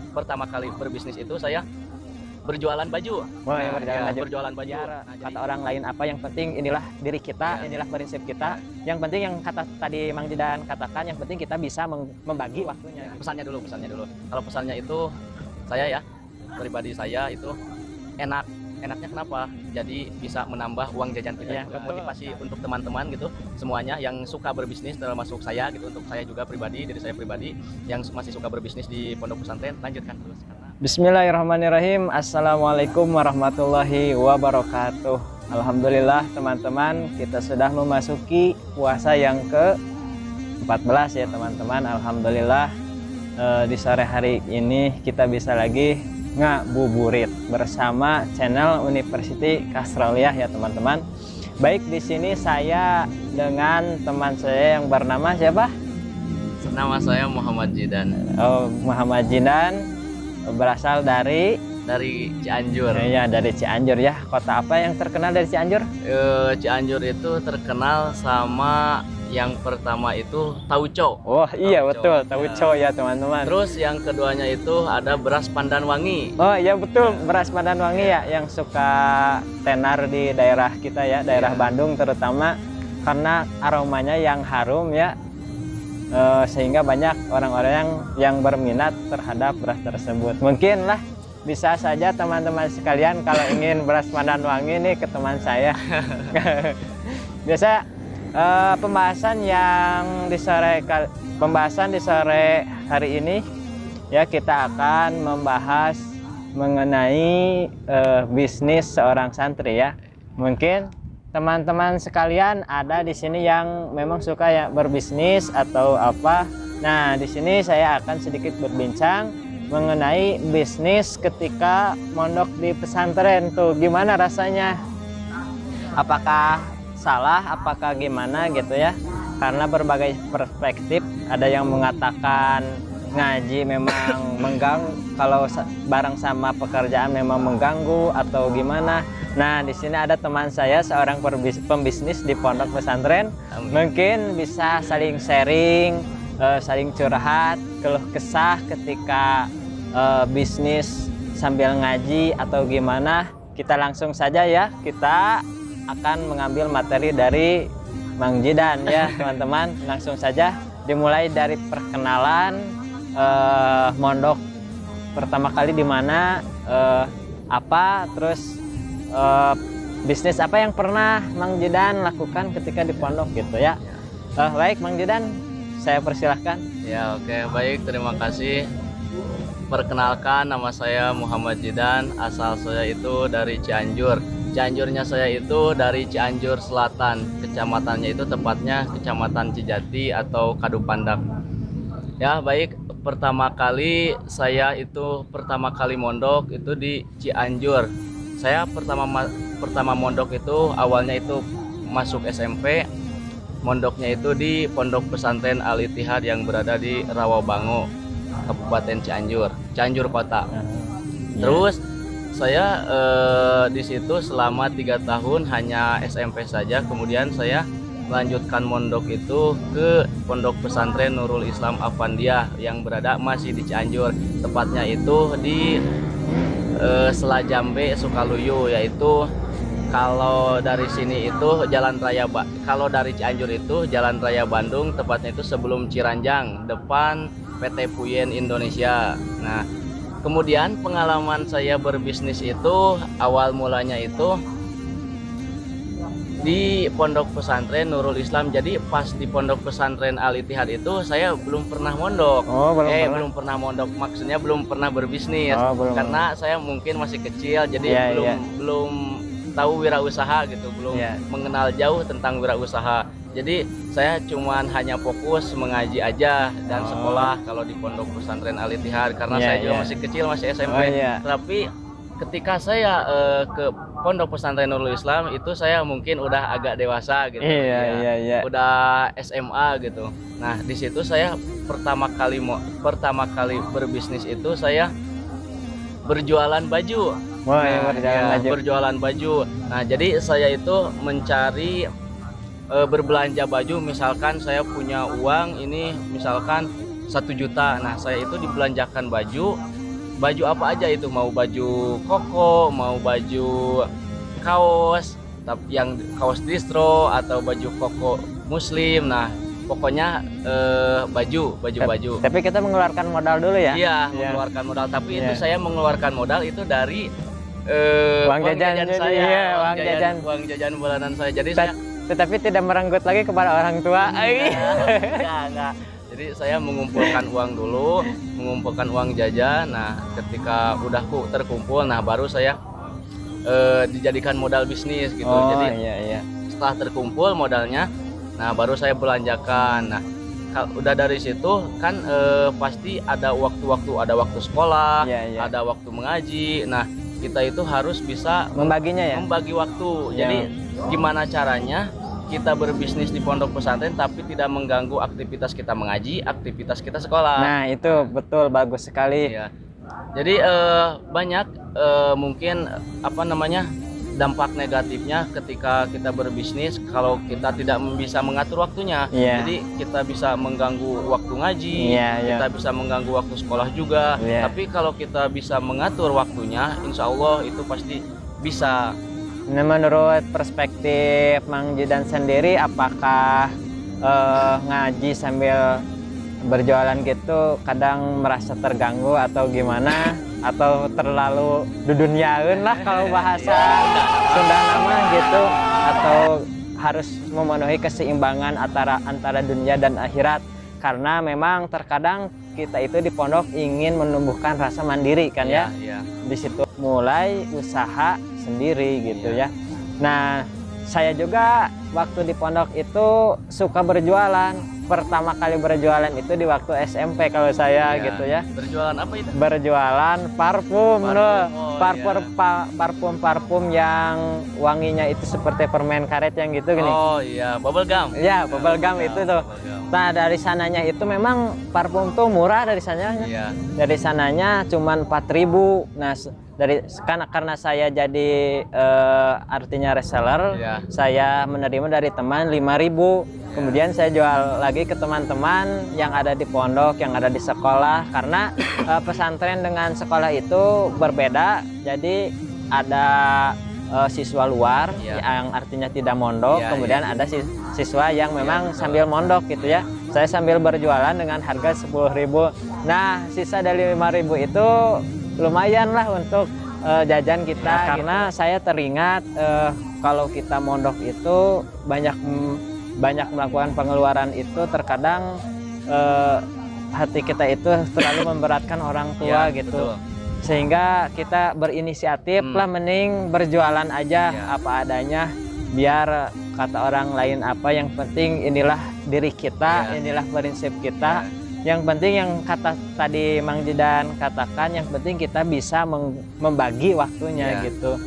pertama kali berbisnis itu saya berjualan baju. Wah, berjualan baju. Berjualan baju. Kata orang lain apa, yang penting inilah diri kita, inilah prinsip kita. Yang penting yang kata tadi Mang Jidan katakan, yang penting kita bisa membagi waktunya. Pesannya dulu. Kalau pesannya itu saya ya, pribadi saya itu enaknya kenapa? Jadi bisa menambah uang jajan kita, Ya, motivasi untuk teman-teman gitu, semuanya yang suka berbisnis, termasuk saya gitu. Untuk saya juga pribadi, diri saya pribadi yang masih suka berbisnis di pondok pesantren, lanjutkan terus. Bismillahirrahmanirrahim. Assalamualaikum warahmatullahi wabarakatuh. Alhamdulillah teman-teman, kita sudah memasuki puasa yang ke-14 ya teman-teman. Alhamdulillah di sore hari ini kita bisa lagi ngabuburit bersama channel University Kasroliyah ya teman-teman. Baik, di sini saya dengan teman saya yang bernama siapa? Nama saya Muhammad Jidan. Oh, Muhammad Jidan, berasal dari Cianjur. Ya, dari Cianjur ya. Kota apa yang terkenal dari Cianjur? Cianjur itu terkenal sama yang pertama itu tauco. Oh iya, betul, tauco ya teman-teman. Terus yang keduanya itu ada beras pandan wangi. Oh iya betul, beras pandan wangi ya, yang suka tenar di daerah kita ya, daerah Bandung terutama, karena aromanya yang harum ya, sehingga banyak orang-orang yang berminat terhadap beras tersebut. Mungkin lah bisa saja teman-teman sekalian kalau ingin beras pandan wangi nih ke teman saya. Biasa pembahasan di sore hari ini ya, kita akan membahas mengenai bisnis seorang santri ya. Mungkin teman-teman sekalian ada di sini yang memang suka ya berbisnis atau apa. Nah, di sini saya akan sedikit berbincang mengenai bisnis ketika mondok di pesantren tuh, gimana rasanya? Apakah salah, apakah gimana gitu ya? Karena berbagai perspektif, ada yang mengatakan ngaji memang mengganggu, kalau bareng sama pekerjaan memang mengganggu atau gimana. Nah, di sini ada teman saya seorang pembisnis di pondok pesantren. Mungkin bisa saling sharing, saling curhat, keluh kesah ketika bisnis sambil ngaji atau gimana. Kita langsung saja ya, kita akan mengambil materi dari Mang Jidan ya teman-teman. Langsung saja dimulai dari perkenalan mondok pertama kali di mana, apa, terus bisnis apa yang pernah Mang Jidan lakukan ketika di pondok gitu ya. Baik Mang Jidan, saya persilahkan. Ya, oke, baik, terima kasih. Perkenalkan, nama saya Muhammad Jidan, asal saya itu dari Cianjur. Cianjurnya saya itu dari Cianjur Selatan, kecamatannya itu tepatnya Kecamatan Cijati atau Kadupandak. Ya, baik, pertama kali mondok itu di Cianjur. Saya pertama mondok itu awalnya itu masuk SMP. Mondoknya itu di Pondok Pesantren Al-Ittihad yang berada di Rawabango, Kabupaten Cianjur Kota. Terus saya di situ selama 3 tahun hanya SMP saja. Kemudian saya melanjutkan mondok itu ke Pondok Pesantren Nurul Islam Afandiyah yang berada masih di Cianjur. Tepatnya itu di Selajambe, Sukaluyu, yaitu kalau dari sini itu kalau dari Cianjur itu Jalan Raya Bandung, tepatnya itu sebelum Ciranjang, depan PT Puyen Indonesia. Nah, kemudian pengalaman saya berbisnis itu awal mulanya itu di Pondok Pesantren Nurul Islam. Jadi pas di Pondok Pesantren Al-Ittihad itu saya belum pernah mondok. Belum pernah mondok, maksudnya belum pernah berbisnis. Karena saya mungkin masih kecil, jadi belum tahu wirausaha gitu, belum mengenal jauh tentang wirausaha. Jadi saya cuman hanya fokus mengaji aja dan sekolah kalau di Pondok Pesantren Al-Ittihad, karena saya juga masih kecil, masih SMP. Tapi ketika saya ke Pondok Pesantren Nurul Islam itu saya mungkin udah agak dewasa gitu, udah SMA gitu. Nah, di situ saya pertama kali berbisnis itu saya berjualan baju. Berjualan baju. Nah, jadi saya itu mencari berbelanja baju. Misalkan saya punya uang ini misalkan 1 juta. Nah, saya itu dibelanjakan baju baju apa aja itu, mau baju koko, mau baju kaos, tapi yang kaos distro atau baju koko muslim. Nah, pokoknya baju. Tapi kita mengeluarkan modal dulu ya? Iya, mengeluarkan modal. Tapi itu saya mengeluarkan modal itu dari uang jajan saya, iya, uang jajan bulanan saya. Jadi saya tetapi tidak merenggut lagi kepada orang tua. Enggak. Jadi saya mengumpulkan uang dulu, mengumpulkan uang jajan. Nah, ketika udah terkumpul, nah baru saya dijadikan modal bisnis gitu. Jadi setelah terkumpul modalnya, nah baru saya belanjakan. Nah, udah dari situ kan pasti ada waktu sekolah, ada waktu mengaji. Nah, kita itu harus bisa membagi waktu. Jadi gimana caranya kita berbisnis di pondok pesantren tapi tidak mengganggu aktivitas kita mengaji, aktivitas kita sekolah. Nah, itu betul, bagus sekali. Iya. Jadi banyak mungkin dampak negatifnya ketika kita berbisnis kalau kita tidak bisa mengatur waktunya. Jadi kita bisa mengganggu waktu ngaji, kita bisa mengganggu waktu sekolah juga. Tapi kalau kita bisa mengatur waktunya, insya Allah itu pasti bisa. Nah, menurut perspektif Mang Jidan sendiri, apakah ngaji sambil berjualan gitu kadang merasa terganggu atau gimana? Atau terlalu dudunyaeun lah kalau bahasa Sunda nama gitu, atau harus memenuhi keseimbangan antara dunia dan akhirat? Karena memang terkadang kita itu di pondok ingin menumbuhkan rasa mandiri kan ya. Di situ mulai usaha sendiri gitu ya. Nah, saya juga waktu di pondok itu suka berjualan. Pertama kali berjualan itu di waktu SMP kalau saya gitu ya. Berjualan apa itu? Berjualan parfum. Parfum yang wanginya itu seperti permen karet yang gitu gini. Oh iya, bubble gum. Ya, bubble gum itu tuh. Nah, dari sananya itu memang parfum tuh murah dari sananya. Dari sananya cuman 4.000. Nah, karena saya jadi artinya reseller, saya menerima dari teman 5.000. Kemudian saya jual lagi ke teman-teman yang ada di pondok, yang ada di sekolah. Karena pesantren dengan sekolah itu berbeda. Jadi ada siswa luar yang artinya tidak mondok, kemudian ada siswa yang memang sambil mondok gitu ya. Saya sambil berjualan dengan harga 10.000. Nah, sisa dari 5.000 itu lumayan lah untuk jajan kita. Karena saya teringat kalau kita mondok itu banyak melakukan pengeluaran itu, terkadang hati kita itu terlalu memberatkan orang tua gitu. Betul. Sehingga kita berinisiatif lah, mending berjualan aja apa adanya, biar kata orang lain apa, yang penting inilah diri kita, inilah prinsip kita. Yang penting yang kata tadi Mang Jidan katakan, yang penting kita bisa membagi waktunya gitu.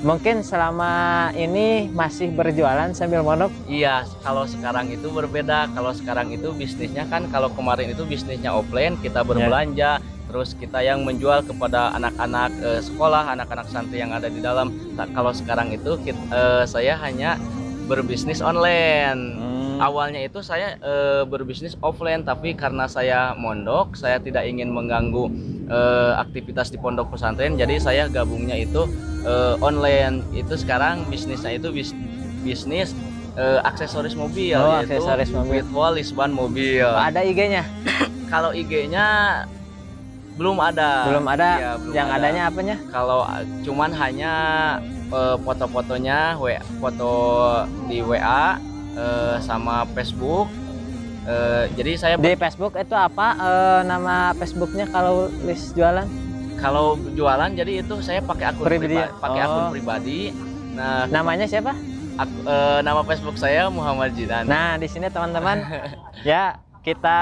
Mungkin selama ini masih berjualan sambil mondok? Iya, kalau sekarang itu berbeda. Kalau sekarang itu bisnisnya kan, kalau kemarin itu bisnisnya offline, kita berbelanja, terus kita yang menjual kepada anak-anak sekolah, anak-anak santri yang ada di dalam. Kalau sekarang itu saya hanya berbisnis online. Awalnya itu saya berbisnis offline, tapi karena saya mondok, saya tidak ingin mengganggu aktivitas di pondok pesantren, jadi saya gabungnya itu online. Itu sekarang bisnisnya itu bisnis aksesoris mobil, yaitu aksesoris mobil. Witwall Lisban mobil. Ada IG-nya? Kalau IG-nya belum ada. Belum ada. Ya, belum yang ada. Adanya apanya? Kalau cuman hanya foto-fotonya, foto di WA sama Facebook. Jadi saya di Facebook itu apa nama Facebooknya kalau list jualan? Kalau jualan jadi itu saya pakai akun pribadi. Akun pribadi. Nah, namanya siapa? Nama Facebook saya Muhammad Jidan. Nah, di sini teman-teman ya, kita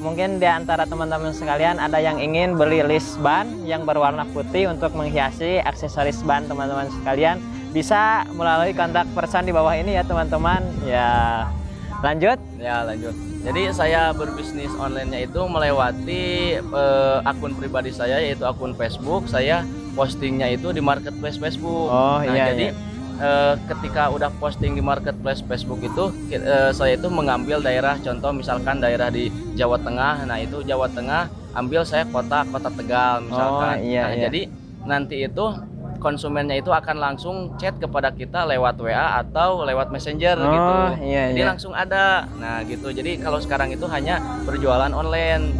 mungkin di antara teman-teman sekalian ada yang ingin beli list ban yang berwarna putih untuk menghiasi aksesoris ban teman-teman sekalian, bisa melalui kontak person di bawah ini ya teman-teman. Ya, lanjut. Jadi saya berbisnis online-nya itu melewati akun pribadi saya, yaitu akun Facebook. Saya postingnya itu di marketplace Facebook. Jadi ketika udah posting di marketplace Facebook itu saya itu mengambil daerah, contoh misalkan daerah di Jawa Tengah. Nah itu Jawa Tengah, ambil saya kota Tegal misalkan. Jadi nanti itu konsumennya itu akan langsung chat kepada kita lewat WA atau lewat Messenger gitu. Jadi langsung ada. Nah gitu. Jadi kalau sekarang itu hanya berjualan online.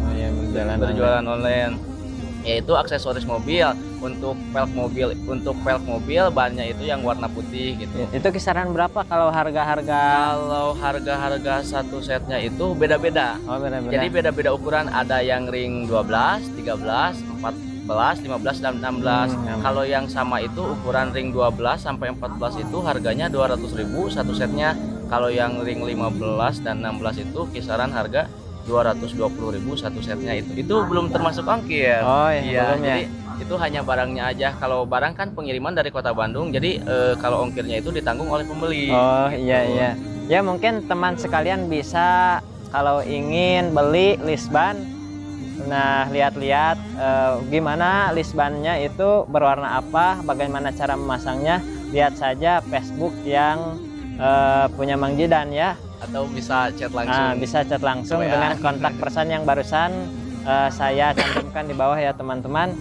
Berjualan online. Yaitu aksesoris mobil, untuk pelk mobil bahannya itu yang warna putih gitu. Itu kisaran berapa kalau harga-harga? Kalau harga-harga satu setnya itu beda-beda. Jadi beda-beda ukuran, ada yang ring 12, 13, 14, 15 dan 16. Kalau yang sama itu ukuran ring 12 sampai 14 itu harganya 200.000 satu setnya. Kalau yang ring 15 dan 16 itu kisaran harga 220.000 satu setnya. Itu belum termasuk ongkir. Jadi itu hanya barangnya aja. Kalau barang kan pengiriman dari Kota Bandung, jadi kalau ongkirnya itu ditanggung oleh pembeli. Ya mungkin teman sekalian bisa kalau ingin beli lisban, nah lihat-lihat gimana lisbannya itu berwarna apa, bagaimana cara memasangnya, lihat saja Facebook yang punya Mang Jidan ya. Atau bisa chat langsung. Bisa chat langsung dengan kontak person yang barusan saya cantumkan di bawah ya teman-teman.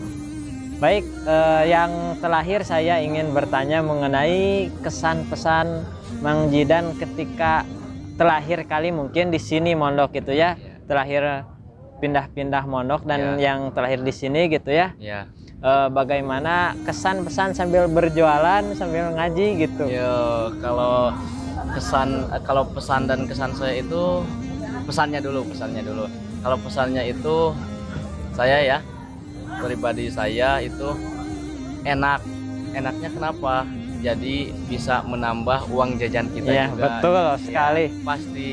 Baik, yang terakhir saya ingin bertanya mengenai kesan pesan Mang Jidan ketika terakhir kali mungkin di sini mondok gitu ya. Terakhir pindah-pindah mondok dan yang terakhir di sini gitu ya. Bagaimana kesan pesan sambil berjualan sambil ngaji gitu. Kalau pesan dan kesan saya itu pesannya dulu. Kalau pesannya itu saya ya pribadi saya itu enaknya kenapa? Jadi bisa menambah uang jajan kita juga. Betul sekali. Pasti.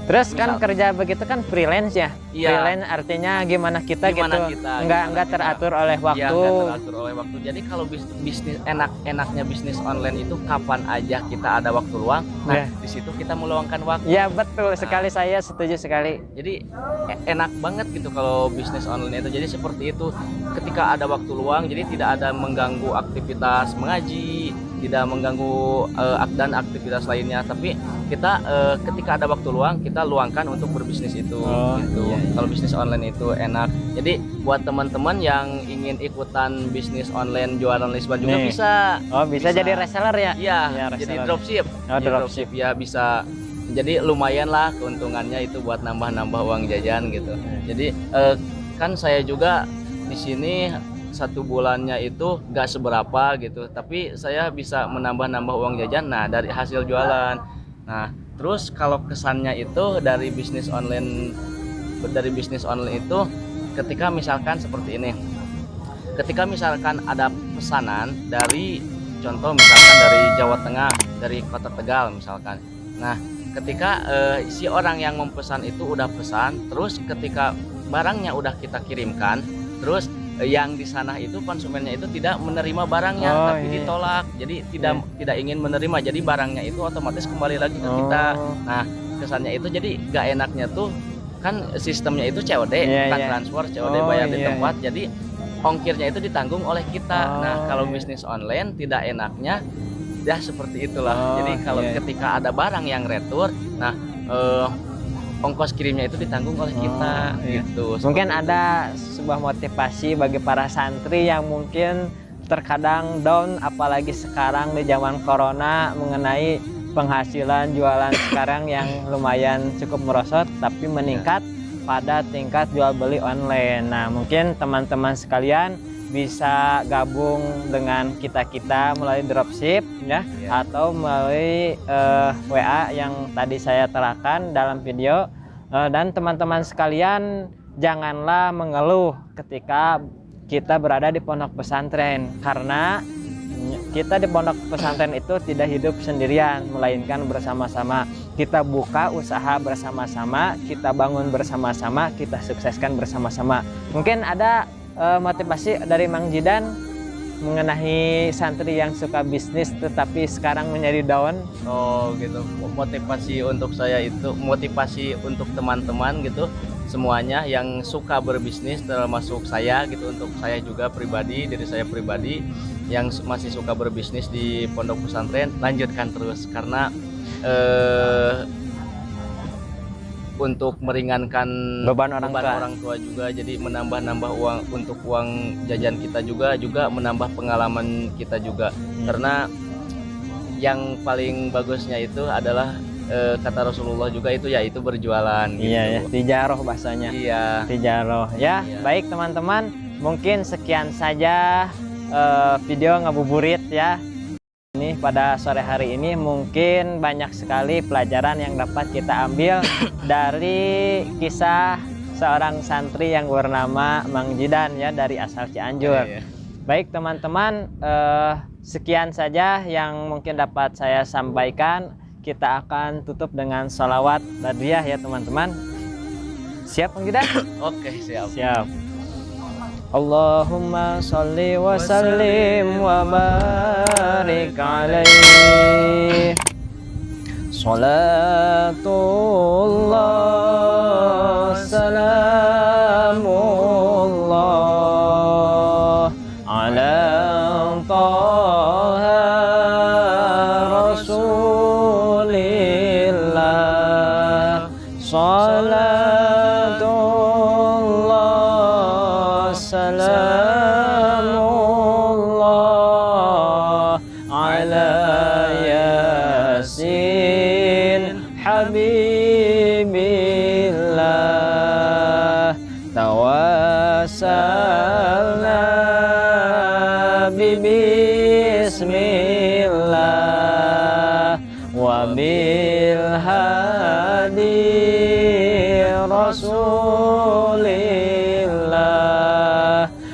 Terus kan kerja begitu kan freelance ya. Freelance artinya gimana kita nggak teratur oleh waktu. Nggak teratur oleh waktu. Jadi kalau bisnis enaknya bisnis online itu kapan aja kita ada waktu luang. Nah di situ kita meluangkan waktu. Ya betul sekali, saya setuju sekali. Jadi enak banget gitu kalau bisnis online itu. Jadi seperti itu. Ketika ada waktu luang, jadi tidak ada mengganggu aktivitas mengaji, tidak mengganggu dan aktivitas lainnya. Tapi kita ketika ada waktu luang kita luangkan untuk berbisnis itu. Kalau bisnis online itu enak. Jadi buat teman-teman yang ingin ikutan bisnis online jualan lisban juga bisa jadi reseller ya. Jadi dropship. Dropship ya bisa. Jadi lumayan lah keuntungannya itu buat nambah-nambah uang jajan gitu. Jadi kan saya juga di sini 1 bulannya itu gak seberapa gitu, tapi saya bisa menambah-nambah uang jajan dari hasil jualan. Nah terus kalau kesannya itu dari bisnis online itu ketika misalkan seperti ini, ketika misalkan ada pesanan dari contoh misalkan dari Jawa Tengah, dari Kota Tegal misalkan. Nah ketika si orang yang memesan itu udah pesan, terus ketika barangnya udah kita kirimkan, terus yang di sana itu konsumennya itu tidak menerima barangnya, tapi ditolak. Jadi tidak ingin menerima. Jadi barangnya itu otomatis kembali lagi ke kita. Nah kesannya itu jadi gak enaknya tuh kan sistemnya itu COD, transfer COD bayar di tempat. Jadi ongkirnya itu ditanggung oleh kita. Nah kalau bisnis online tidak enaknya ya seperti itulah. Jadi kalau ketika ada barang yang retur, nah ongkos kirimnya itu ditanggung oleh kita gitu. Mungkin ada sebuah motivasi bagi para santri yang mungkin terkadang down, apalagi sekarang di zaman corona, mengenai penghasilan jualan sekarang yang lumayan cukup merosot tapi meningkat pada tingkat jual beli online. Nah mungkin teman-teman sekalian bisa gabung dengan kita melalui dropship ya, atau melalui WA yang tadi saya terangkan dalam video. Dan teman-teman sekalian janganlah mengeluh ketika kita berada di pondok pesantren, karena kita di pondok pesantren itu tidak hidup sendirian, melainkan bersama-sama. Kita buka usaha bersama-sama, kita bangun bersama-sama, kita sukseskan bersama-sama. Mungkin ada motivasi dari Mang Jidan mengenai santri yang suka bisnis tetapi sekarang menjadi down. Gitu. Motivasi untuk saya itu, motivasi untuk teman-teman gitu, semuanya yang suka berbisnis, termasuk saya gitu, untuk saya juga pribadi, diri saya pribadi yang masih suka berbisnis di pondok pesantren, lanjutkan terus karena untuk meringankan beban orang tua juga, jadi menambah uang untuk uang jajan kita juga menambah pengalaman kita juga. Karena yang paling bagusnya itu adalah kata Rasulullah juga itu, yaitu berjualan gitu. Iya ya, tijaroh bahasanya. Iya, tijaroh ya. Iya. Baik teman-teman, mungkin sekian saja video ngabuburit ya ini pada sore hari ini. Mungkin banyak sekali pelajaran yang dapat kita ambil dari kisah seorang santri yang bernama Mang Jidan ya, dari asal Cianjur. Iya. Baik teman-teman, sekian saja yang mungkin dapat saya sampaikan. Kita akan tutup dengan sholawat badriyah ya teman-teman. Siap Mang Jidan? Oke, siap. Siap. Allahumma sholli wa sallim wa barik alaihi. Salatullah salamullah ala taha rasulillah. Salatullah salamullah ala yasin habibillah. Tawassalna bismillah wa bil hadi rasulillah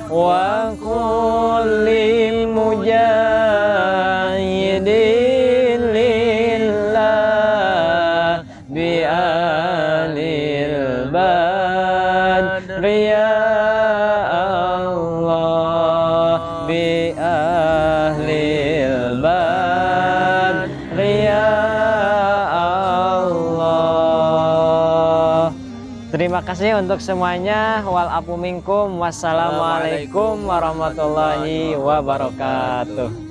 wa kullil mujahidin lillah bi alil badri ya Allah, bi ahlil badri ya Allah. Terima kasih untuk semuanya. Wal afu minkum. Wassalamualaikum warahmatullahi wabarakatuh.